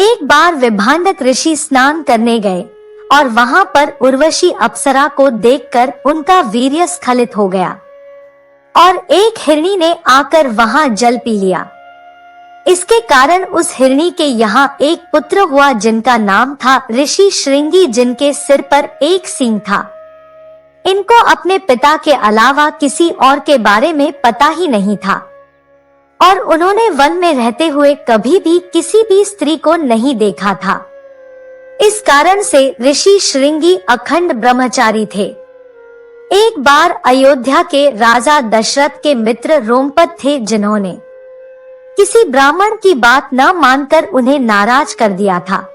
एक बार विभांडक ऋषि स्नान करने गए और वहां पर उर्वशी अप्सरा को देखकर उनका वीर्य स्खलित हो गया और एक हिरणी ने आकर वहां जल पी लिया। इसके कारण उस हिरणी के यहाँ एक पुत्र हुआ जिनका नाम था ऋषि श्रृंगी, जिनके सिर पर एक सींग था। इनको अपने पिता के अलावा किसी और के बारे में पता ही नहीं था और उन्होंने वन में रहते हुए कभी भी किसी भी स्त्री को नहीं देखा था। इस कारण से ऋषि श्रृंगी अखंड ब्रह्मचारी थे। एक बार अयोध्या के राजा दशरथ के मित्र रोमपद थे, जिन्होंने किसी ब्राह्मण की बात न मानकर उन्हें नाराज कर दिया था।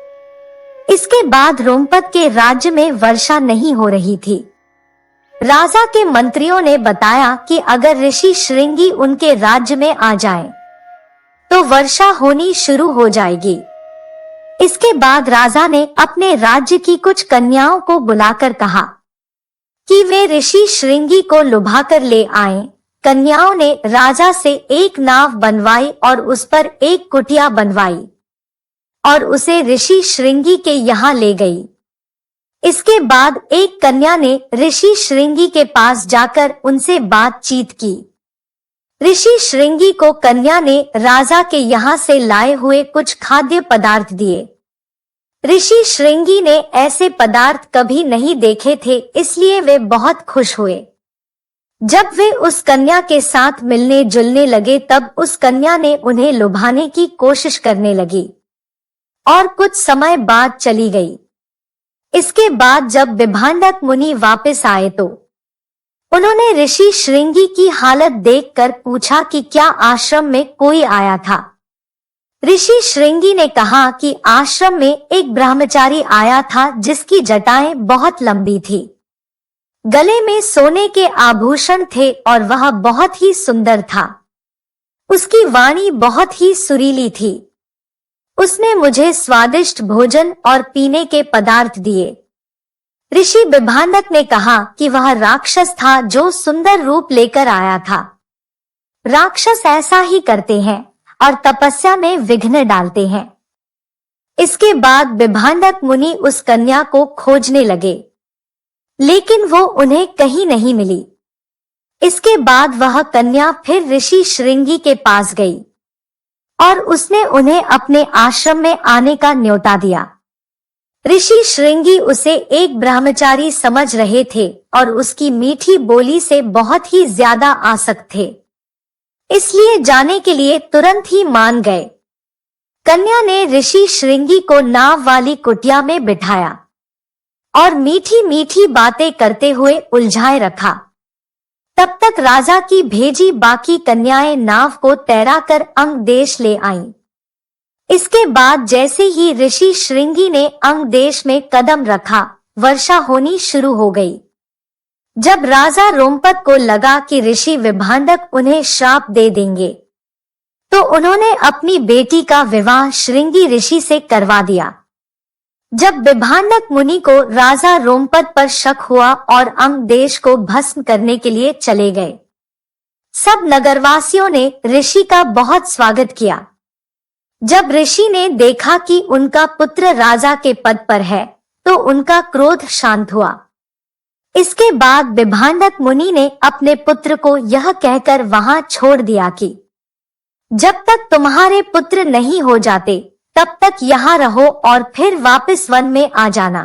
इसके बाद रोमपद के राज्य में वर्षा नहीं हो रही थी। राजा के मंत्रियों ने बताया कि अगर ऋषि श्रृंगी उनके राज्य में आ जाएं, तो वर्षा होनी शुरू हो जाएगी। इसके बाद राजा ने अपने राज्य की कुछ कन्याओं को बुलाकर कहा कि वे ऋषि श्रृंगी को लुभाकर ले आएं। कन्याओं ने राजा से एक नाव बनवाई और उस पर एक कुटिया बनवाई और उसे ऋषि श्रृंगी के यहाँ ले गई। इसके बाद एक कन्या ने ऋषि श्रृंगी के पास जाकर उनसे बातचीत की। ऋषि श्रृंगी को कन्या ने राजा के यहाँ से लाए हुए कुछ खाद्य पदार्थ दिए। ऋषि श्रृंगी ने ऐसे पदार्थ कभी नहीं देखे थे, इसलिए वे बहुत खुश हुए। जब वे उस कन्या के साथ मिलने जुलने लगे, तब उस कन्या ने उन्हें लुभाने की कोशिश करने लगी और कुछ समय बाद चली गई। इसके बाद जब विभांडक मुनि वापस आए तो उन्होंने ऋषि श्रृंगी की हालत देखकर पूछा कि क्या आश्रम में कोई आया था। ऋषि श्रृंगी ने कहा कि आश्रम में एक ब्रह्मचारी आया था, जिसकी जटाएं बहुत लंबी थी, गले में सोने के आभूषण थे और वह बहुत ही सुंदर था। उसकी वाणी बहुत ही सुरीली थी। उसने मुझे स्वादिष्ट भोजन और पीने के पदार्थ दिए। ऋषि विभांडक ने कहा कि वह राक्षस था जो सुंदर रूप लेकर आया था। राक्षस ऐसा ही करते हैं और तपस्या में विघ्न डालते हैं। इसके बाद विभांडक मुनि उस कन्या को खोजने लगे, लेकिन वो उन्हें कहीं नहीं मिली। इसके बाद वह कन्या फिर ऋषि श्रृंगी के पास गई और उसने उन्हें अपने आश्रम में आने का न्योता दिया। ऋषि श्रृंगी उसे एक ब्रह्मचारी समझ रहे थे और उसकी मीठी बोली से बहुत ही ज्यादा आसक्त थे, इसलिए जाने के लिए तुरंत ही मान गए। कन्या ने ऋषि श्रृंगी को नाव वाली कुटिया में बिठाया और मीठी मीठी बातें करते हुए उलझाए रखा। तब तक राजा की भेजी बाकी कन्याएं नाव को तैराकर अंग देश ले आईं। इसके बाद जैसे ही ऋषि श्रृंगी ने अंग देश में कदम रखा, वर्षा होनी शुरू हो गई। जब राजा रोमपद को लगा कि ऋषि विभांडक उन्हें श्राप दे देंगे, तो उन्होंने अपनी बेटी का विवाह श्रृंगी ऋषि से करवा दिया। जब विभांडक मुनि को राजा रोमपद पर शक हुआ और अंग देश को भस्म करने के लिए चले गए। सब नगरवासियों ने ऋषि का बहुत स्वागत किया। जब ऋषि ने देखा कि उनका पुत्र राजा के पद पर है, तो उनका क्रोध शांत हुआ। इसके बाद विभांडक मुनि ने अपने पुत्र को यह कहकर वहां छोड़ दिया कि जब तक तुम्हारे पुत्र नहीं हो जाते, तब तक यहाँ रहो और फिर वापस वन में आ जाना।